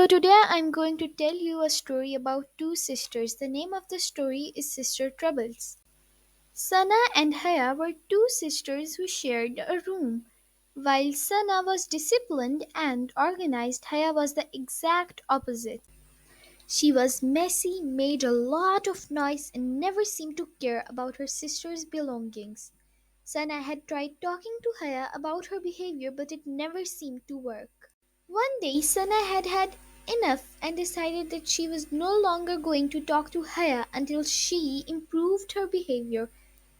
Today I'm going to tell you a story about two sisters. The name of the story is Sister Troubles. Sana and Haya were two sisters who shared a room. While Sana was disciplined and organized, Haya was the exact opposite. She was messy, made a lot of noise, and never seemed to care about her sister's belongings. Sana had tried talking to Haya about her behavior, but it never seemed to work. One day, Sana had had enough and decided that she was no longer going to talk to Haya until she improved her behavior.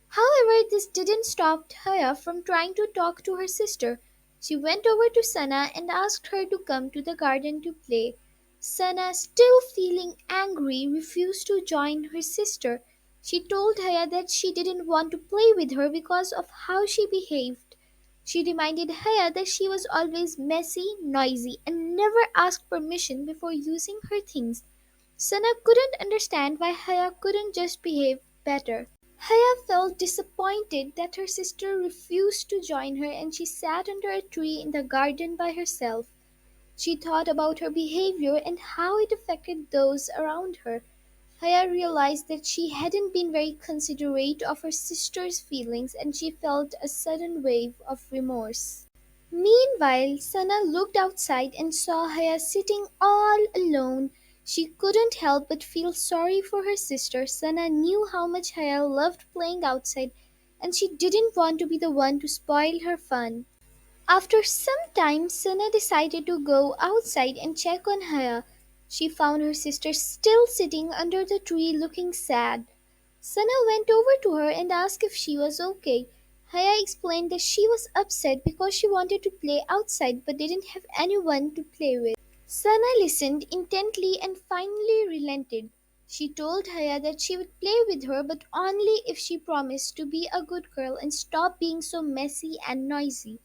However, this didn't stop Haya from trying to talk to her sister. She went over to Sana and asked her to come to the garden to play. Sana, still feeling angry, refused to join her sister. She told Haya that she didn't want to play with her because of how she behaved. She reminded Haya that she was always messy, noisy, and never asked permission before using her things. Sana couldn't understand why Haya couldn't just behave better. Haya felt disappointed that her sister refused to join her and she sat under a tree in the garden by herself. She thought about her behavior and how it affected those around her. Haya realized that she hadn't been very considerate of her sister's feelings and she felt a sudden wave of remorse. Meanwhile, Sana looked outside and saw Haya sitting all alone. She couldn't help but feel sorry for her sister. Sana knew how much Haya loved playing outside and she didn't want to be the one to spoil her fun. After some time, Sana decided to go outside and check on Haya. She found her sister still sitting under the tree looking sad. Sana went over to her and asked if she was okay. Haya explained that she was upset because she wanted to play outside but didn't have anyone to play with. Sana listened intently and finally relented. She told Haya that she would play with her but only if she promised to be a good girl and stop being so messy and noisy.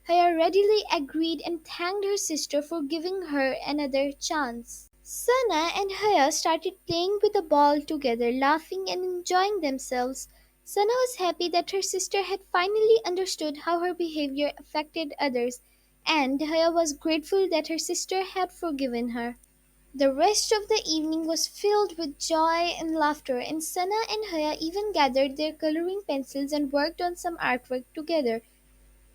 Haya readily agreed and thanked her sister for giving her another chance. Sana and Haya started playing with the ball together, laughing and enjoying themselves. Sana was happy that her sister had finally understood how her behavior affected others, and Haya was grateful that her sister had forgiven her. The rest of the evening was filled with joy and laughter, and Sana and Haya even gathered their coloring pencils and worked on some artwork together.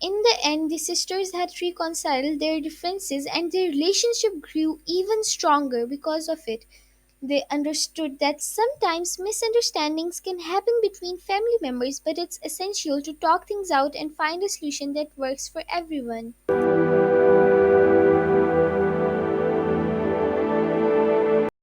In the end, the sisters had reconciled their differences and their relationship grew even stronger because of it. They understood that sometimes misunderstandings can happen between family members, but it's essential to talk things out and find a solution that works for everyone.